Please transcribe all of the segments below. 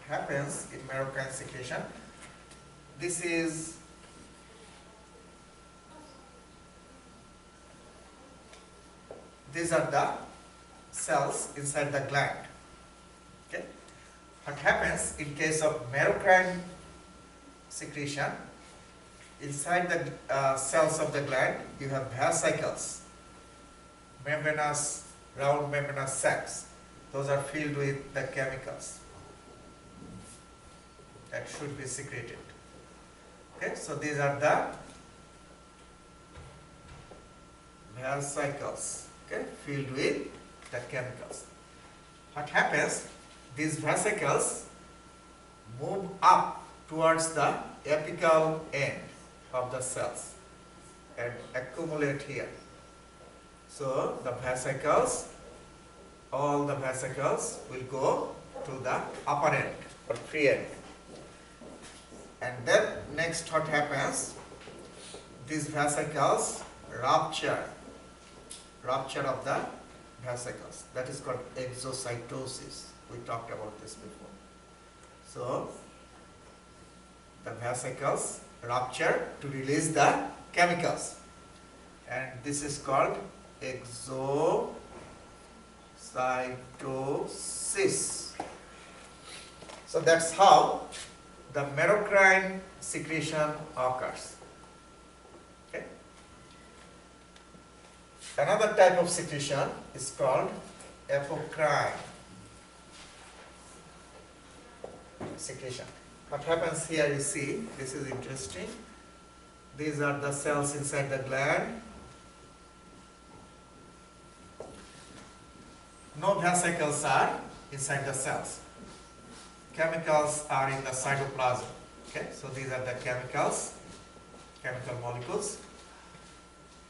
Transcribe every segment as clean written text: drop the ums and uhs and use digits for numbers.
happens in Marroquine secretion, these are the cells inside the gland. Okay. What happens in case of Marroquine secretion, inside the cells of the gland, you have vesicles, round membranous sacs. Those are filled with the chemicals that should be secreted. Okay, so these are the vesicles, okay, filled with the chemicals. What happens? These vesicles move up towards the apical end of the cells and accumulate here. So the vesicles, all the vesicles will go to the upper end or free end. And then next what happens? These vesicles rupture of the vesicles. That is called exocytosis. We talked about this before. So the vesicles rupture to release the chemicals, and this is called exocytosis. So that's how the Marroquine secretion occurs. Okay. Another type of secretion is called apocrine secretion. What happens here, you see, this is interesting. These are the cells inside the gland. No vesicles are inside the cells. Chemicals are in the cytoplasm. Okay, so these are the chemical molecules.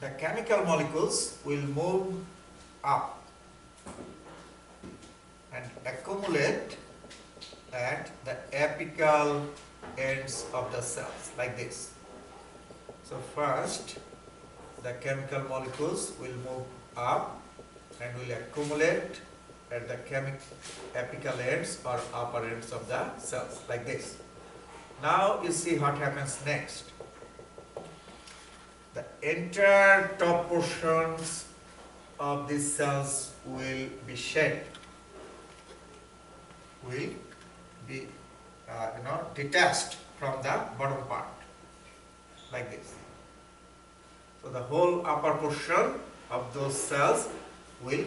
The chemical molecules will move up and accumulate at the apical ends of the cells, like this. So first, the chemical molecules will move up and will accumulate at the apical ends or upper ends of the cells, like this. Now you see what happens next. The entire top portions of these cells will be shed, will be detached from the bottom part, like this. So the whole upper portion of those cells will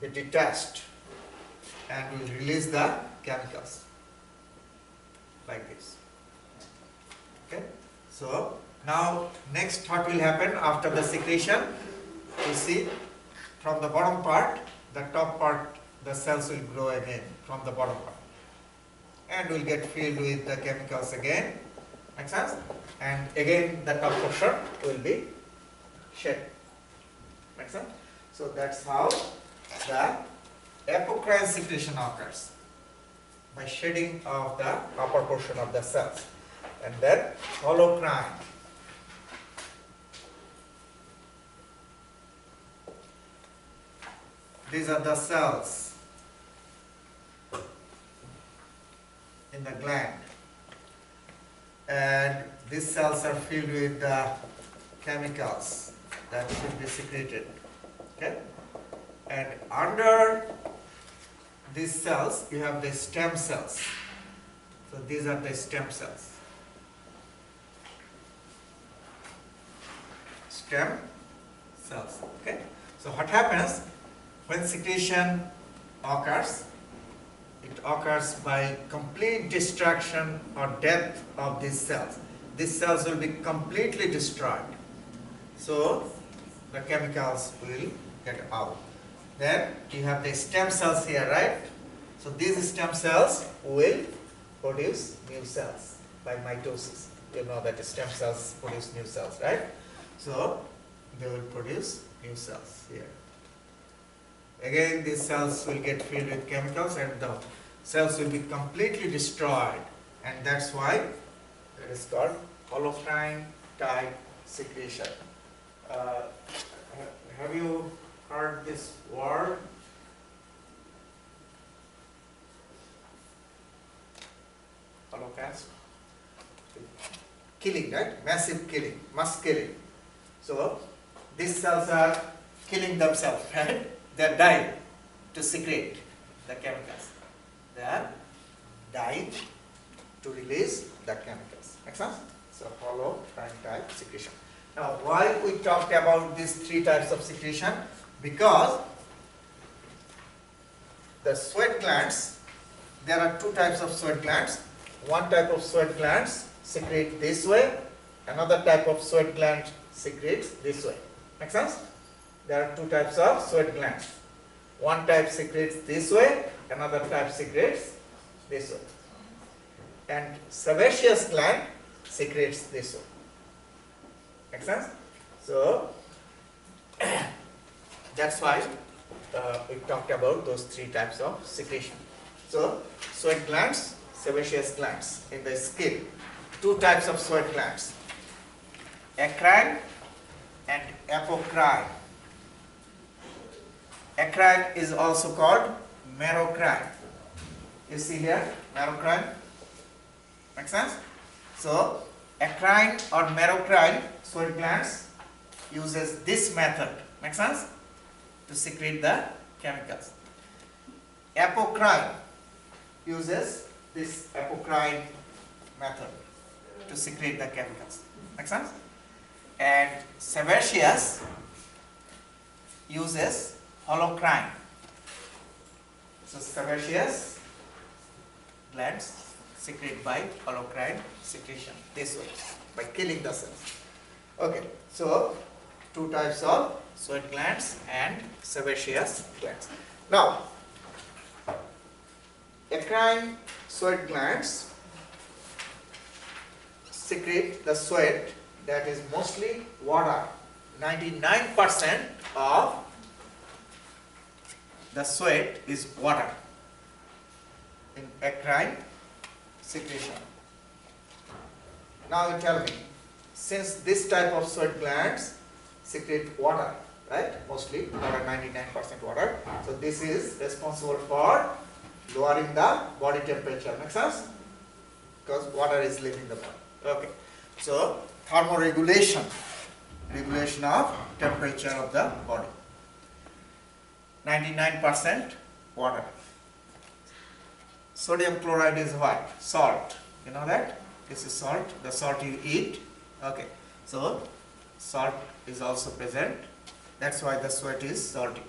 be detached and will release the chemicals, like this. Okay. So now next what will happen after the secretion? You see, from the bottom part, the top part, the cells will grow again from the bottom part and will get filled with the chemicals again. Make sense? And again the top portion will be shed. Make sense? So that's how the apocrine secretion occurs, by shedding of the upper portion of the cells. And then holocrine. These are the cells in the gland, and these cells are filled with the chemicals that should be secreted. Okay? And under these cells you have the stem cells. So these are the stem cells. Stem cells. Okay? So what happens when secretion occurs? It occurs by complete destruction or death of these cells. These cells will be completely destroyed. So the chemicals will get out. Then you have the stem cells here, right? So these stem cells will produce new cells by mitosis. You know that stem cells produce new cells, right? So they will produce new cells here. Again, these cells will get filled with chemicals and the cells will be completely destroyed, and that's why it is called holocrine type secretion. Have you heard this word? holocaust. Killing, right? Massive killing, mass killing. So these cells are killing themselves, right? They are dying to secrete the chemicals. They are dying to release the chemicals. Make sense? So holocrine type secretion. Now why we talked about these three types of secretion? Because the sweat glands, there are two types of sweat glands. One type of sweat glands secrete this way, another type of sweat gland secretes this way. Make sense? There are two types of sweat glands. One type secretes this way, another type secretes this way. And sebaceous gland secretes this way. Make sense? So that's why we talked about those three types of secretion. So sweat glands, sebaceous glands in the skin. Two types of sweat glands, acrine and apocrine. Acrine is also called merocrine. You see here, merocrine. Make sense? So acrine or merocrine sweat glands uses this method. Make sense? To secrete the chemicals. Apocrine uses this apocrine method to secrete the chemicals. Make sense? And sebaceous uses holocrine. So sebaceous glands secrete by holocrine secretion this way, by killing the cells. Okay, so two types of sweat glands and sebaceous glands. Now, acrine sweat glands secrete the sweat that is mostly water. 99% of the sweat is water in acrine secretion. Now you tell me, since this type of sweat glands secrete water, right? Mostly water, 99% water. So this is responsible for lowering the body temperature. Make sense? Because water is leaving the body. Okay. So thermoregulation, regulation of temperature of the body. 99% water. Sodium chloride is what? Salt. You know that? This is salt. The salt you eat. Okay. So salt is also present. That's why the sweat is salty.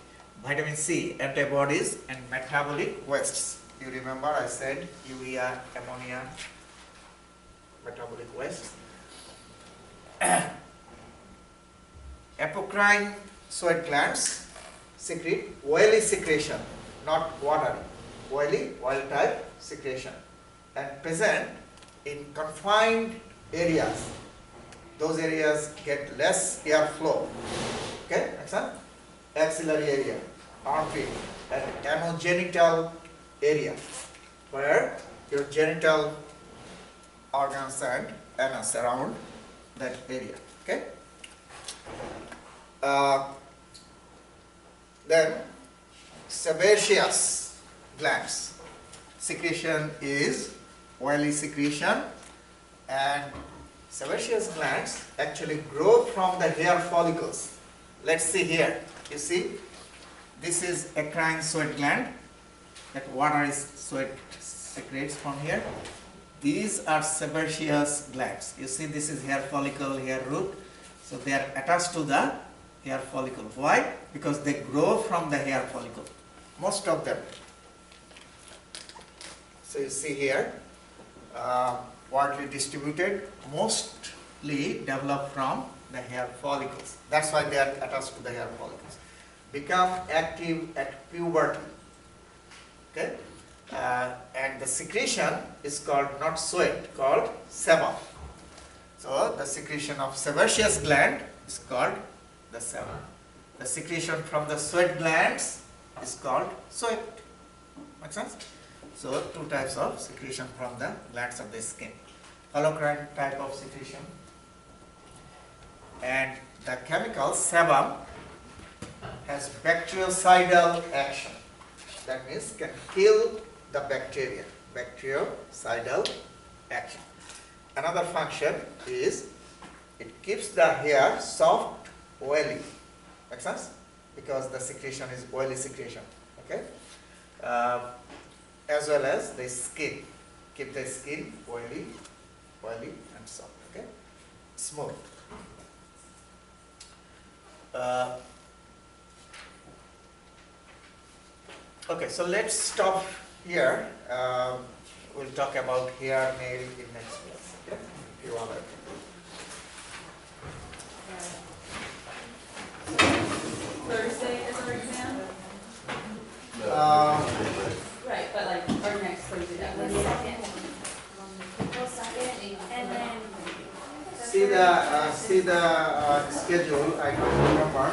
Vitamin C, antibodies and metabolic wastes. You remember I said urea, ammonia, metabolic waste. Apocrine sweat glands secrete oily secretion, not water. Oily, oil type secretion, and present in confined areas. Those areas get less airflow. Okay, next one. Axillary area, armpit, and anogenital area, where your genital organs and anus around that area. Okay. Then sebaceous glands secretion is oily secretion, and sebaceous glands actually grow from the hair follicles. Let's see here. You see, this is acrine sweat gland. That water is sweat secretes from here. These are sebaceous glands. You see, this is hair follicle, hair root. So they are attached to the hair follicle. Why? Because they grow from the hair follicle. Most of them. So you see here, widely distributed, mostly developed from the hair follicles. That's why they are attached to the hair follicles. Become active at puberty. Okay, and the secretion is called not sweat, called sebum. So the secretion of sebaceous gland is called the sebum. The secretion from the sweat glands is called sweat. Make sense? So two types of secretion from the glands of the skin. Holocrine type of secretion. And the chemical sebum has bactericidal action. That means can kill the bacteria. Bactericidal action. Another function is it keeps the hair soft, oily. Make sense? Because the secretion is oily secretion. Okay. As well as the skin, keep the skin oily and soft. Okay, smooth. Okay, so let's stop here. We'll talk about hair, nail in next class. Okay, if you want to. Thursday is our exam? Right, but like our next Thursday, that The was second. April 2nd, and then. See the schedule. I don't remember.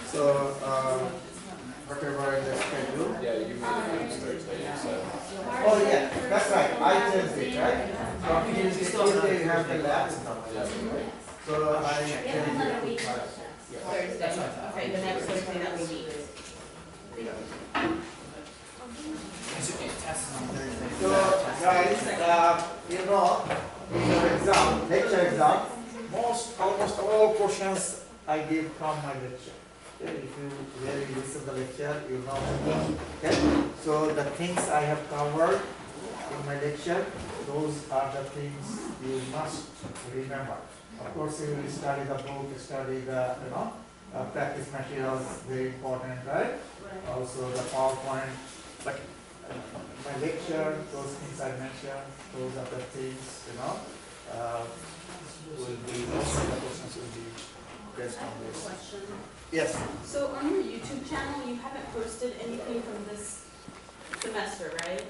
So whatever is the schedule. Yeah, you made it next Thursday, you said. Oh yeah, that's right. I changed it, right? From Tuesday you have the lab. So I We have changed another it. week. Thursday. Okay, the next Thursday that we meet. So guys, you know, in your exam, lecture exam, almost all questions I give from my lecture. Okay, if you really listen to the lecture, you know. Okay, so the things I have covered in my lecture, those are the things you must remember. Of course, you will study the book, study the practice materials, very important, right? Also the PowerPoint, but my lecture, those things I mentioned, those are the things, will be, most of the questions will be based on this. Question. Yes. So on your YouTube channel, you haven't posted anything from this semester, right?